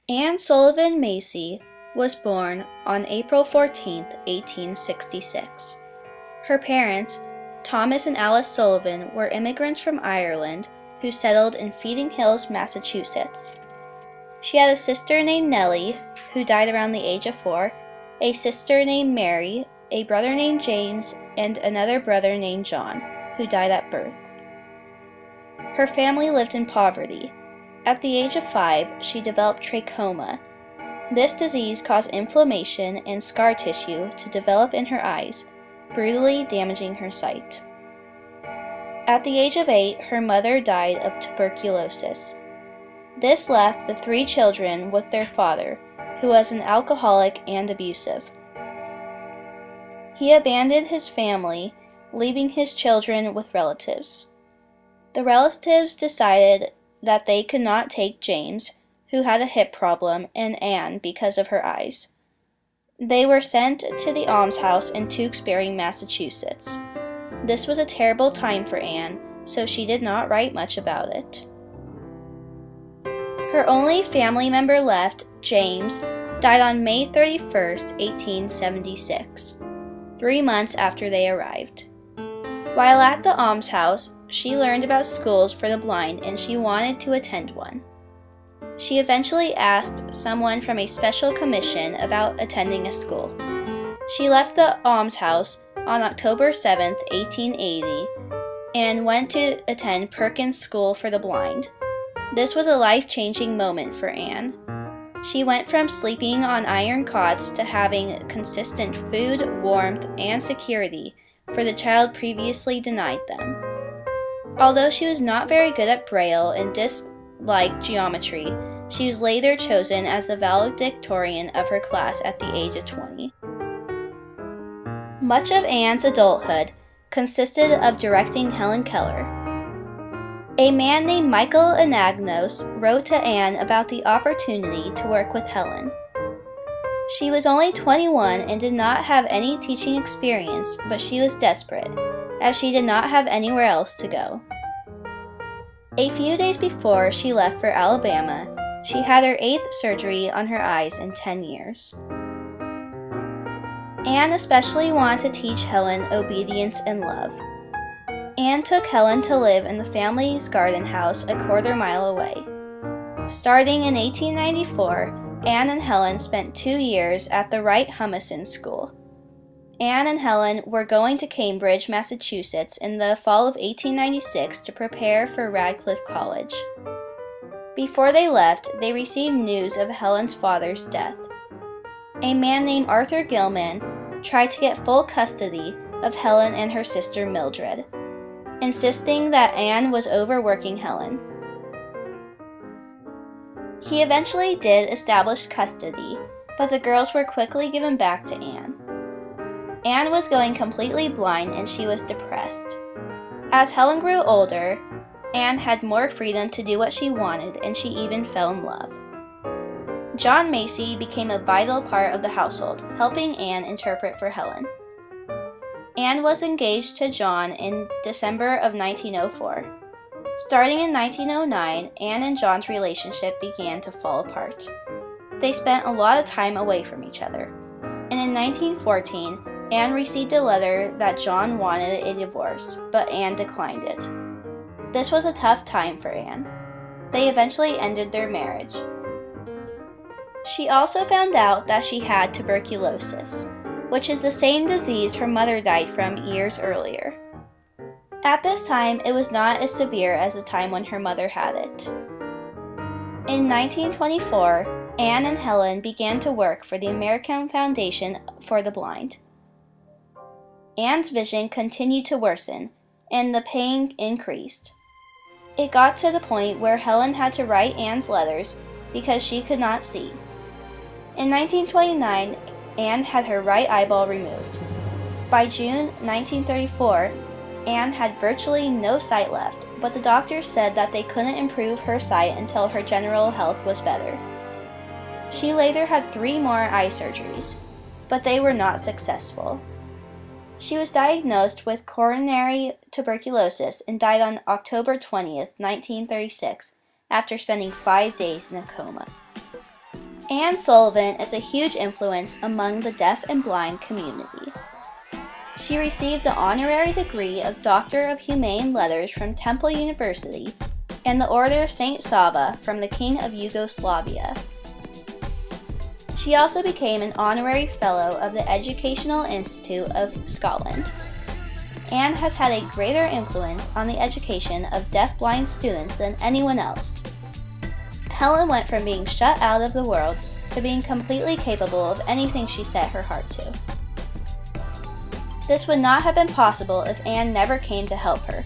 Anne Sullivan Macy was born on April 14, 1866. Her parents, Thomas and Alice Sullivan, were immigrants from Ireland who settled in Feeding Hills, Massachusetts. She had a sister named Nellie, who died around the age of 4, a sister named Mary, a brother named James, and another brother named John, who died at birth. Her family lived in poverty. At the age of 5, she developed trachoma. This disease caused inflammation and scar tissue to develop in her eyes, brutally damaging her sight. At the age of 8, her mother died of tuberculosis. This left the 3 children with their father, who was an alcoholic and abusive. He abandoned his family, leaving his children with relatives. The relatives decided that they could not take James, who had a hip problem, and Anne because of her eyes. They were sent to the almshouse in Tewksbury, Massachusetts. This was a terrible time for Anne, so she did not write much about it. Her only family member left, James, died on May 31, 1876, 3 months after they arrived. While at the almshouse, she learned about schools for the blind and she wanted to attend one. She eventually asked someone from a special commission about attending a school. She left the almshouse on October 7, 1880, and went to attend Perkins School for the Blind. This was a life-changing moment for Anne. She went from sleeping on iron cots to having consistent food, warmth, and security for the child previously denied them. Although she was not very good at Braille and disliked geometry, she was later chosen as the valedictorian of her class at the age of 20. Much of Anne's adulthood consisted of directing Helen Keller. A man named Michael Anagnos wrote to Anne about the opportunity to work with Helen. She was only 21 and did not have any teaching experience, but she was desperate, as she did not have anywhere else to go. A few days before she left for Alabama, she had her 8th surgery on her eyes in 10 years. Anne especially wanted to teach Helen obedience and love. Anne took Helen to live in the family's garden house a quarter-mile away. Starting in 1894, Anne and Helen spent 2 years at the Wright Humason School. Anne and Helen were going to Cambridge, Massachusetts in the fall of 1896 to prepare for Radcliffe College. Before they left, they received news of Helen's father's death. A man named Arthur Gilman tried to get full custody of Helen and her sister Mildred, insisting that Anne was overworking Helen. He eventually did establish custody, but the girls were quickly given back to Anne. Anne was going completely blind and she was depressed. As Helen grew older, Anne had more freedom to do what she wanted and she even fell in love. John Macy became a vital part of the household, helping Anne interpret for Helen. Anne was engaged to John in December of 1904. Starting in 1909, Anne and John's relationship began to fall apart. They spent a lot of time away from each other, and in 1914, Anne received a letter that John wanted a divorce, but Anne declined it. This was a tough time for Anne. They eventually ended their marriage. She also found out that she had tuberculosis, which is the same disease her mother died from years earlier. At this time, it was not as severe as the time when her mother had it. In 1924, Anne and Helen began to work for the American Foundation for the Blind. Anne's vision continued to worsen, and the pain increased. It got to the point where Helen had to write Anne's letters because she could not see. In 1929, Anne had her right eyeball removed. By June 1934, Anne had virtually no sight left, but the doctors said that they couldn't improve her sight until her general health was better. She later had 3 more eye surgeries, but they were not successful. She was diagnosed with coronary tuberculosis and died on October 20, 1936, after spending 5 days in a coma. Anne Sullivan is a huge influence among the deaf and blind community. She received the honorary degree of Doctor of Humane Letters from Temple University and the Order of St. Sava from the King of Yugoslavia. She also became an honorary fellow of the Educational Institute of Scotland. Anne has had a greater influence on the education of deaf-blind students than anyone else. Helen went from being shut out of the world to being completely capable of anything she set her heart to. This would not have been possible if Anne never came to help her.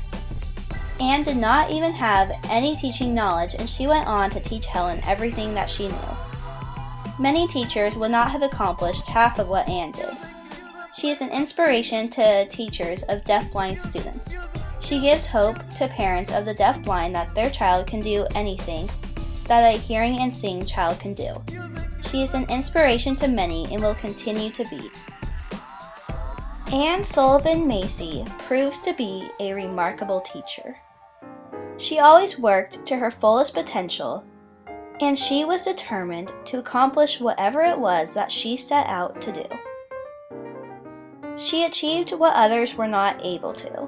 Anne did not even have any teaching knowledge, and she went on to teach Helen everything that she knew. Many teachers would not have accomplished half of what Anne did. She is an inspiration to teachers of deaf-blind students. She gives hope to parents of the deaf-blind that their child can do anything that a hearing and seeing child can do. She is an inspiration to many and will continue to be. Anne Sullivan Macy proves to be a remarkable teacher. She always worked to her fullest potential, and she was determined to accomplish whatever it was that she set out to do. She achieved what others were not able to.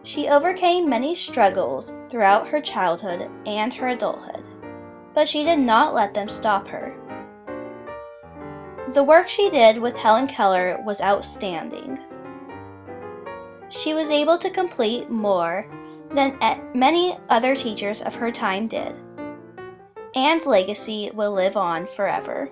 She overcame many struggles throughout her childhood and her adulthood, but she did not let them stop her. The work she did with Helen Keller was outstanding. She was able to complete more than many other teachers of her time did. Anne's legacy will live on forever.